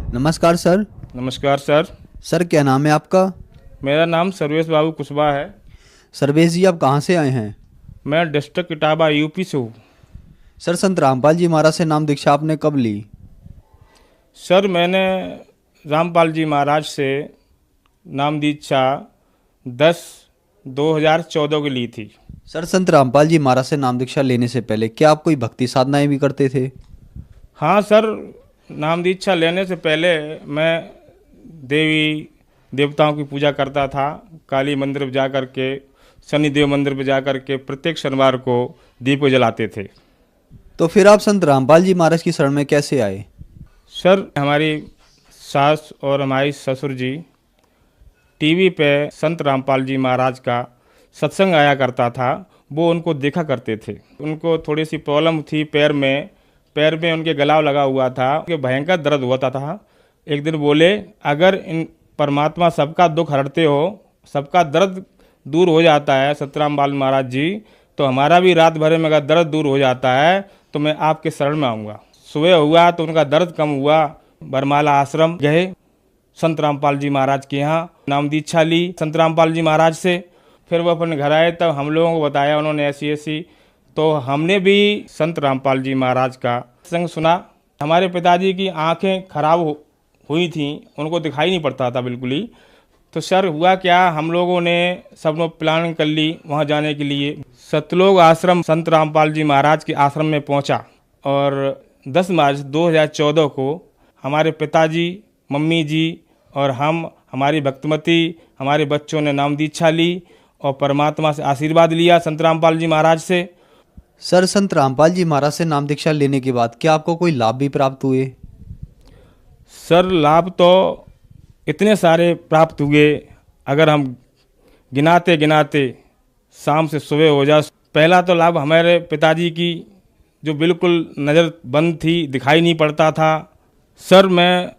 नमस्कार सर। नमस्कार sir. Sir क्या नाम है आपका? मेरा नाम सर्वेश बाबू कुशवाहा है। सर्वेश जी, आप कहाँ से आए हैं? मैं डिस्ट्रिक्ट इटावा यूपी से हूँ। सर, संत रामपाल जी महाराज से नाम दीक्षा आपने कब ली? सर मैंने रामपाल जी महाराज से नाम दीक्षा 10/2014 की ली थी। सर, संत रामपाल जी महाराज से नाम दीक्षा लेने से पहले क्या आप कोई भक्ति साधनाएं भी करते थे? हाँ सर, नाम दीक्षा लेने से पहले मैं देवी देवताओं की पूजा करता था। काली मंदिर पर जा कर के, शनि देव मंदिर पर जा कर के प्रत्येक शनिवार को दीप जलाते थे। तो फिर आप संत रामपाल जी महाराज की शरण में कैसे आए? सर हमारी सास और हमारी ससुर जी टीवी पे संत रामपाल जी महाराज का सत्संग आया करता था, वो उनको देखा करते थे। उनको थोड़ी सी प्रॉब्लम थी पैर में उनके गलाव लगा हुआ था, उनके भयंकर दर्द होता था। एक दिन बोले, अगर इन परमात्मा सबका दुख हरते हो, सबका दर्द दूर हो जाता है सतरामपाल महाराज जी, तो हमारा भी रात भर में अगर दर्द दूर हो जाता है तो मैं आपके शरण में आऊँगा। सुबह हुआ तो उनका दर्द कम हुआ, बरमाला आश्रम गए, संत रामपाल जी महाराज के यहाँ नाम दीक्षा ली संत रामपाल जी महाराज से। फिर वो अपने घर आए, तब हम लोगों को बताया उन्होंने ऐसी ऐसी, तो हमने भी संत रामपाल जी महाराज का संग सुना। हमारे पिताजी की आंखें खराब हुई थी, उनको दिखाई नहीं पड़ता था बिल्कुल ही। तो सर हुआ क्या, हम लोगों ने सब लोग प्लानिंग कर ली वहाँ जाने के लिए। सतलोक आश्रम संत रामपाल जी महाराज के आश्रम में पहुँचा और 10 मार्च 2014 को हमारे पिताजी, मम्मी जी और हमारी भक्तमती, हमारे बच्चों ने नाम दीक्षा ली और परमात्मा से आशीर्वाद लिया संत रामपाल जी महाराज से। सर, संत रामपाल जी महाराज से नाम दीक्षा लेने के बाद क्या आपको कोई लाभ भी प्राप्त हुए? सर लाभ तो इतने सारे प्राप्त हुए, अगर हम गिनाते गिनाते शाम से सुबह हो जाए। पहला तो लाभ हमारे पिताजी की जो बिल्कुल नज़र बंद थी, दिखाई नहीं पड़ता था। सर मैं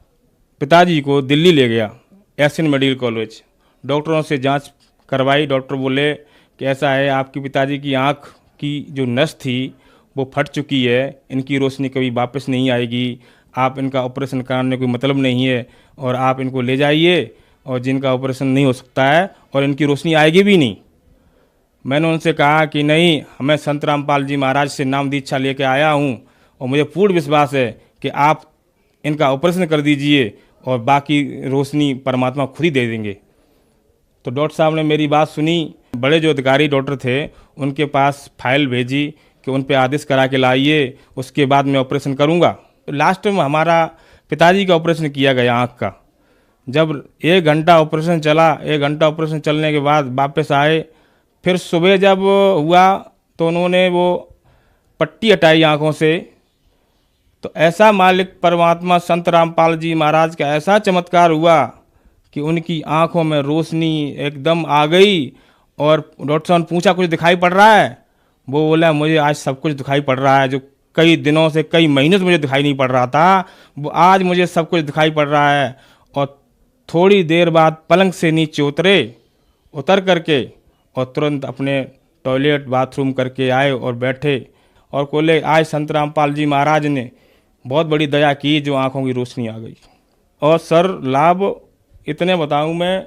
पिताजी को दिल्ली ले गया, एशियन मेडिकल कॉलेज, डॉक्टरों से जांच करवाई। डॉक्टर बोले कि ऐसा है, आपके पिताजी की आँख की जो नस थी वो फट चुकी है, इनकी रोशनी कभी वापस नहीं आएगी, आप इनका ऑपरेशन कराने कोई मतलब नहीं है और आप इनको ले जाइए, और जिनका ऑपरेशन नहीं हो सकता है और इनकी रोशनी आएगी भी नहीं। मैंने उनसे कहा कि नहीं, मैं संत रामपाल जी महाराज से नाम दीक्षा लेके आया हूँ और मुझे पूर्ण विश्वास है कि आप इनका ऑपरेशन कर दीजिए और बाकी रोशनी परमात्मा खुद ही दे देंगे। तो डॉक्टर साहब ने मेरी बात सुनी। बड़े जो अधिकारी डॉक्टर थे उनके पास फाइल भेजी कि उन पे आदेश करा के लाइए, उसके बाद मैं ऑपरेशन करूँगा। तो लास्ट में हमारा पिताजी का ऑपरेशन किया गया आँख का। जब 1 घंटा ऑपरेशन चला, 1 घंटा ऑपरेशन चलने के बाद वापस आए, फिर सुबह जब हुआ तो उन्होंने वो पट्टी हटाई आँखों से। तो ऐसा मालिक परमात्मा संत रामपाल जी महाराज का ऐसा चमत्कार हुआ कि उनकी आंखों में रोशनी एकदम आ गई। और डॉक्टर साहब ने पूछा, कुछ दिखाई पड़ रहा है? वो बोला, मुझे आज सब कुछ दिखाई पड़ रहा है, जो कई दिनों से, कई महीनों से मुझे दिखाई नहीं पड़ रहा था, वो आज मुझे सब कुछ दिखाई पड़ रहा है। और थोड़ी देर बाद पलंग से नीचे उतर करके और तुरंत अपने टॉयलेट बाथरूम करके आए और बैठे और बोले, आज संत रामपाल जी महाराज ने बहुत बड़ी दया की, जो आंखों की रोशनी आ गई। और सर लाभ इतने बताऊं मैं,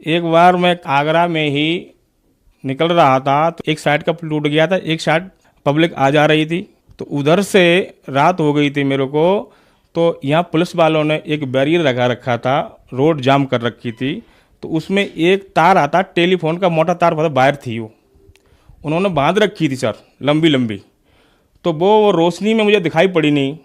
एक बार मैं आगरा में ही निकल रहा था तो एक साइड का टूट गया था, एक साइड पब्लिक आ जा रही थी, तो उधर से रात हो गई थी मेरे को। तो यहाँ पुलिस वालों ने एक बैरियर लगा रखा था, रोड जाम कर रखी थी। तो उसमें एक तार आता, टेलीफोन का मोटा तार, बहुत वायर थी, वो उन्होंने बांध रखी थी सर, लंबी लंबी। तो वो रोशनी में मुझे दिखाई पड़ी नहीं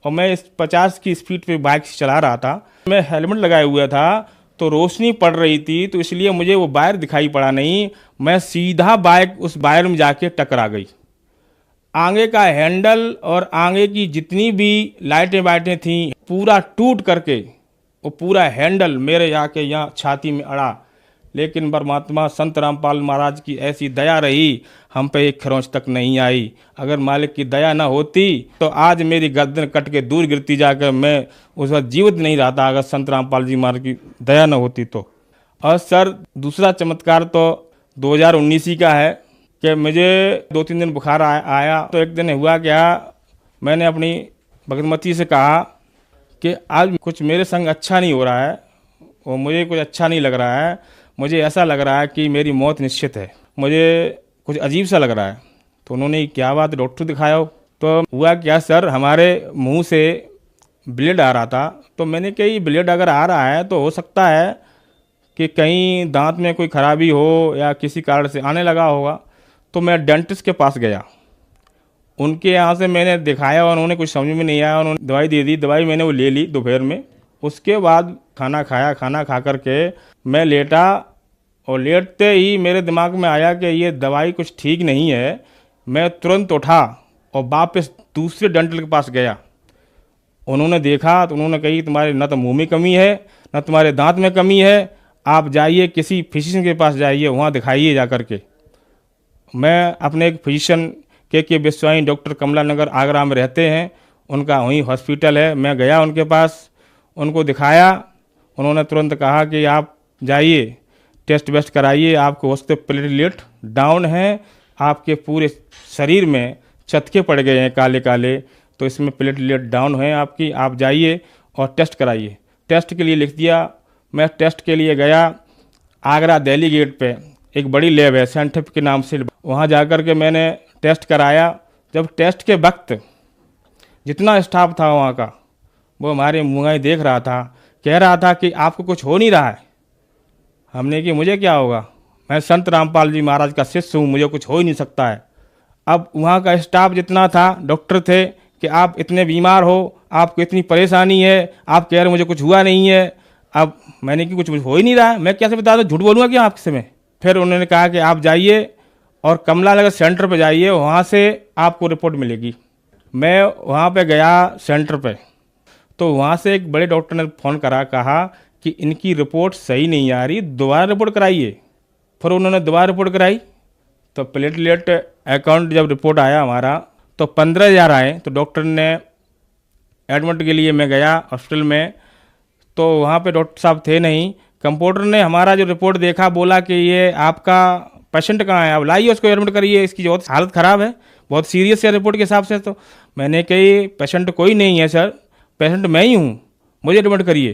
और मैं इस 50 की स्पीड पे बाइक चला रहा था। मैं हेलमेट लगाए हुआ था तो रोशनी पड़ रही थी, तो इसलिए मुझे वो वायर दिखाई पड़ा नहीं। मैं सीधा बाइक उस वायर में जाके टकरा गई। आगे का हैंडल और आगे की जितनी भी लाइटें वाइटें थी पूरा टूट करके वो पूरा हैंडल मेरे आके यहाँ छाती में अड़ा। लेकिन परमात्मा संत रामपाल महाराज की ऐसी दया रही, हम पे एक खरोंच तक नहीं आई। अगर मालिक की दया ना होती तो आज मेरी गर्दन कट के दूर गिरती जाकर मैं उस वक्त जीवित नहीं रहता, अगर संत रामपाल जी महाराज की दया ना होती तो। और सर दूसरा चमत्कार तो 2019 ही का है कि मुझे 2-3 दिन बुखार आया। तो एक दिन हुआ क्या, मैंने अपनी भगतमती से कहा कि आज कुछ मेरे संग अच्छा नहीं हो रहा है और मुझे कुछ अच्छा नहीं लग रहा है। मुझे ऐसा लग रहा है कि मेरी मौत निश्चित है। मुझे कुछ अजीब सा लग रहा है। तो उन्होंने क्या बात, डॉक्टर दिखाया हो? तो हुआ क्या सर, हमारे मुंह से ब्लड आ रहा था। तो मैंने कहा ये ब्लड अगर आ रहा है तो हो सकता है कि कहीं दांत में कोई खराबी हो या किसी कारण से आने लगा होगा। तो मैं डेंटिस्ट के पास गया, उनके यहाँ से मैंने दिखाया और उन्होंने कुछ समझ में नहीं आया। उन्होंने दवाई दे दी, दवाई मैंने वो ले ली दोपहर में। उसके बाद खाना खाया, खाना खा कर के मैं लेटा और लेटते ही मेरे दिमाग में आया कि ये दवाई कुछ ठीक नहीं है। मैं तुरंत उठा और वापस दूसरे डेंटल के पास गया। उन्होंने देखा तो उन्होंने कही तुम्हारे न तो मुंह में कमी है न तुम्हारे दांत में कमी है, आप जाइए किसी फिजिशियन के पास जाइए, वहाँ दिखाइए जा कर के। मैं अपने एक फिजिशियन के बिस्वाई डॉक्टर कमला नगर आगरा में रहते हैं, उनका वहीं हॉस्पिटल है। मैं गया उनके पास, उनको दिखाया। उन्होंने तुरंत कहा कि आप जाइए टेस्ट वेस्ट कराइए, आपको हो सकते प्लेटलेट डाउन है, आपके पूरे शरीर में चटके पड़ गए हैं काले काले, तो इसमें प्लेटलेट डाउन है आपकी, आप जाइए और टेस्ट कराइए। टेस्ट के लिए लिख दिया। मैं टेस्ट के लिए गया। आगरा दिल्ली गेट पे एक बड़ी लैब है साइंटिफिक के नाम से, वहाँ जा कर के मैंने टेस्ट कराया। जब टेस्ट के वक्त जितना स्टाफ था वहाँ का, वो हमारे मुँह देख रहा था, कह रहा था कि आपको कुछ हो नहीं रहा है। हमने कि मुझे क्या होगा, मैं संत रामपाल जी महाराज का शिष्य हूँ, मुझे कुछ हो ही नहीं सकता है। अब वहाँ का स्टाफ जितना था, डॉक्टर थे, कि आप इतने बीमार हो, आपको इतनी परेशानी है, आप कह रहे मुझे कुछ हुआ नहीं है। अब मैंने कि कुछ हो ही नहीं रहा है, मैं कैसे बता दूँ, झूठ बोलूँगा क्या आपसे मैं? फिर उन्होंने कहा कि आप जाइए और कमला नगर सेंटर पे जाइए, वहाँ से आपको रिपोर्ट मिलेगी। मैं वहाँ पे गया सेंटर पे, तो वहाँ से एक बड़े डॉक्टर ने फ़ोन करा, कहा कि इनकी रिपोर्ट सही नहीं आ रही, दोबारा रिपोर्ट कराइए। फिर उन्होंने दोबारा रिपोर्ट कराई, तो प्लेटलेट अकाउंट जब रिपोर्ट आया हमारा तो 15,000 आए। तो डॉक्टर ने एडमिट के लिए मैं गया हॉस्पिटल में, तो वहाँ पे डॉक्टर साहब थे नहीं। कंपाउंडर ने हमारा जो रिपोर्ट देखा, बोला कि ये आपका पेशेंट कहाँ है, आप लाइए उसको एडमिट करिए, इसकी बहुत हालत ख़राब है, बहुत सीरियस है रिपोर्ट के हिसाब से। तो मैंने कही पेशेंट कोई नहीं है सर, पेशेंट मैं ही हूँ, मुझे एडमिट करिए।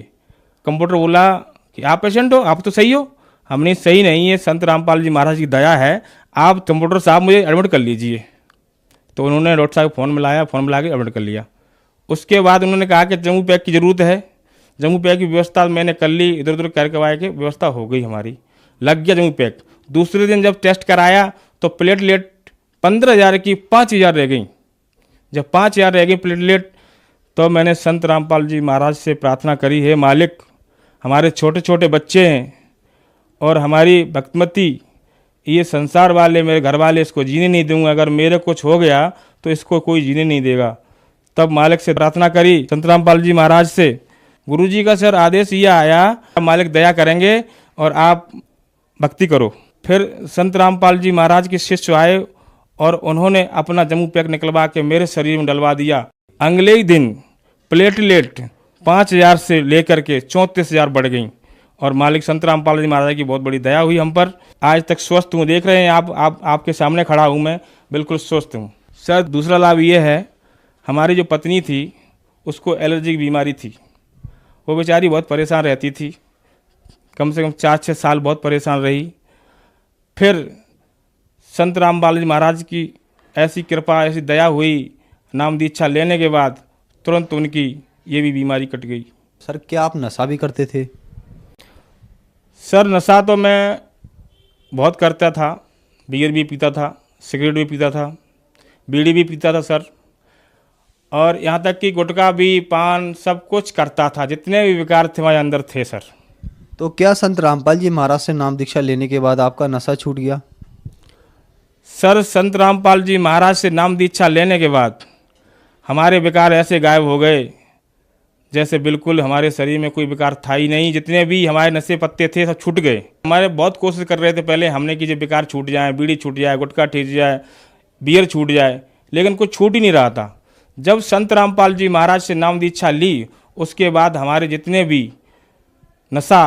कंपाउंडर बोला कि आप पेशेंट हो, आप तो सही हो। हमने सही नहीं है, संत रामपाल जी महाराज की दया है, आप कंपाउंडर साहब मुझे एडमिट कर लीजिए। तो उन्होंने डॉक्टर साहब को फ़ोन मिलाया, फ़ोन मिला के एडमिट कर लिया। उसके बाद उन्होंने कहा कि जम्मू पैक की ज़रूरत है। जम्मू पैक की व्यवस्था मैंने कर ली, इधर उधर करवाए के व्यवस्था हो गई हमारी, लग गया जम्मू पैक। दूसरे दिन जब टेस्ट कराया तो प्लेटलेट 15,000 की 5,000 रह गई। जब 5,000 रह गई प्लेटलेट, तो मैंने संत रामपाल जी महाराज से प्रार्थना करी, है मालिक, हमारे छोटे छोटे बच्चे हैं और हमारी भक्तमती, ये संसार वाले मेरे घर वाले इसको जीने नहीं दूंगा, अगर मेरे कुछ हो गया तो इसको कोई जीने नहीं देगा। तब मालिक से प्रार्थना करी, संत रामपाल जी महाराज से। गुरुजी का सर आदेश ये आया, मालिक दया करेंगे और आप भक्ति करो। फिर संत रामपाल जी महाराज के शिष्य आए और उन्होंने अपना जम्मू पैक निकलवा के मेरे शरीर में डलवा दिया। अगले ही दिन प्लेटलेट 5,000 से लेकर के 34,000 बढ़ गई और मालिक संत रामपाल जी महाराज की बहुत बड़ी दया हुई हम पर। आज तक स्वस्थ हूँ, देख रहे हैं आप आपके सामने खड़ा हूँ, मैं बिल्कुल स्वस्थ हूँ। सर दूसरा लाभ ये है, हमारी जो पत्नी थी उसको एलर्जी की बीमारी थी, वो बेचारी बहुत परेशान रहती थी, कम से कम 4-6 साल बहुत परेशान रही। फिर संत रामपाल जी महाराज की ऐसी कृपा, ऐसी दया हुई, नाम दीक्षा लेने के बाद तुरंत उनकी ये भी बीमारी कट गई। सर क्या आप नशा भी करते थे? सर नशा तो मैं बहुत करता था, बियर भी पीता था, सिगरेट भी पीता था, बीड़ी भी पीता था सर, और यहाँ तक कि गुटखा भी, पान, सब कुछ करता था, जितने भी विकार थे हमारे अंदर थे सर। तो क्या संत रामपाल जी महाराज से नाम दीक्षा लेने के बाद आपका नशा छूट गया? सर संत रामपाल जी महाराज से नाम दीक्षा लेने के बाद हमारे विकार ऐसे गायब हो गए जैसे बिल्कुल हमारे शरीर में कोई विकार था ही नहीं। जितने भी हमारे नशे पत्ते थे सब छूट गए। हमारे बहुत कोशिश कर रहे थे पहले हमने कि जो विकार छूट जाए, बीड़ी छूट जाए, गुटखा छूट जाए, बियर छूट जाए, लेकिन कुछ छूट ही नहीं रहा था। जब संत रामपाल जी महाराज से नाम दीक्षा ली, उसके बाद हमारे जितने भी नशा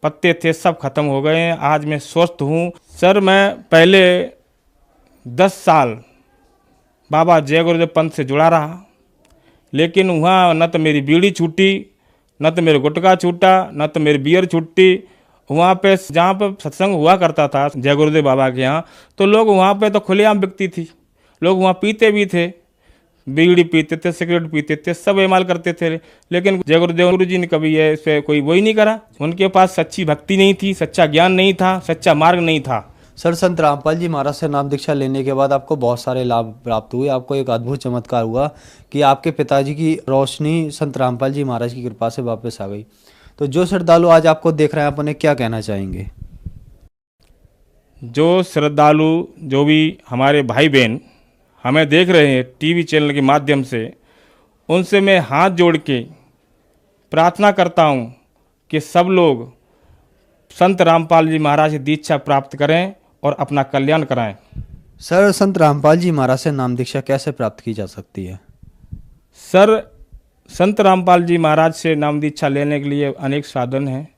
पत्ते थे सब खत्म हो गए हैं। आज मैं स्वस्थ हूँ सर। मैं पहले 10 साल बाबा जय गुरुदेव पंथ से जुड़ा रहा, लेकिन वहाँ न तो मेरी बीड़ी छूटी, न तो मेरे गुटखा छूटा, न तो मेरी बियर छूटी। वहाँ पे जहाँ पे सत्संग हुआ करता था जय गुरुदेव बाबा के यहाँ, तो लोग वहाँ पे तो खुलेआम बिकती थी, लोग वहाँ पीते भी थे, बीड़ी पीते थे, सिगरेट पीते थे, सब इस्तेमाल करते थे। लेकिन जय गुरुदेव गुरु जी ने कभी ये इस पर कोई वही नहीं करा। उनके पास सच्ची भक्ति नहीं थी, सच्चा ज्ञान नहीं था, सच्चा मार्ग नहीं था। सर, संत रामपाल जी महाराज से नाम दीक्षा लेने के बाद आपको बहुत सारे लाभ प्राप्त हुए। आपको एक अद्भुत चमत्कार हुआ कि आपके पिताजी की रोशनी संत रामपाल जी महाराज की कृपा से वापस आ गई। तो जो श्रद्धालु आज आपको देख रहे हैं, आप उन्हें क्या कहना चाहेंगे? जो श्रद्धालु, जो भी हमारे भाई बहन हमें देख रहे हैं टीवी चैनल के माध्यम से, उनसे मैं हाथ जोड़ के प्रार्थना करता हूँ कि सब लोग संत रामपाल जी महाराज से दीक्षा प्राप्त करें और अपना कल्याण कराएं। सर, संत रामपाल जी महाराज से नाम दीक्षा कैसे प्राप्त की जा सकती है? सर, संत रामपाल जी महाराज से नाम दीक्षा लेने के लिए अनेक साधन हैं।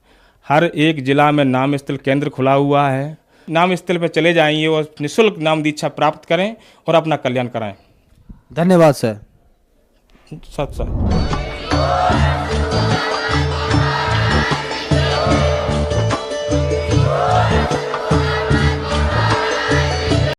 हर एक जिला में नाम स्थल केंद्र खुला हुआ है। नाम स्थल पर चले जाइए और निःशुल्क नाम दीक्षा प्राप्त करें और अपना कल्याण कराएं। धन्यवाद सर। सत सत।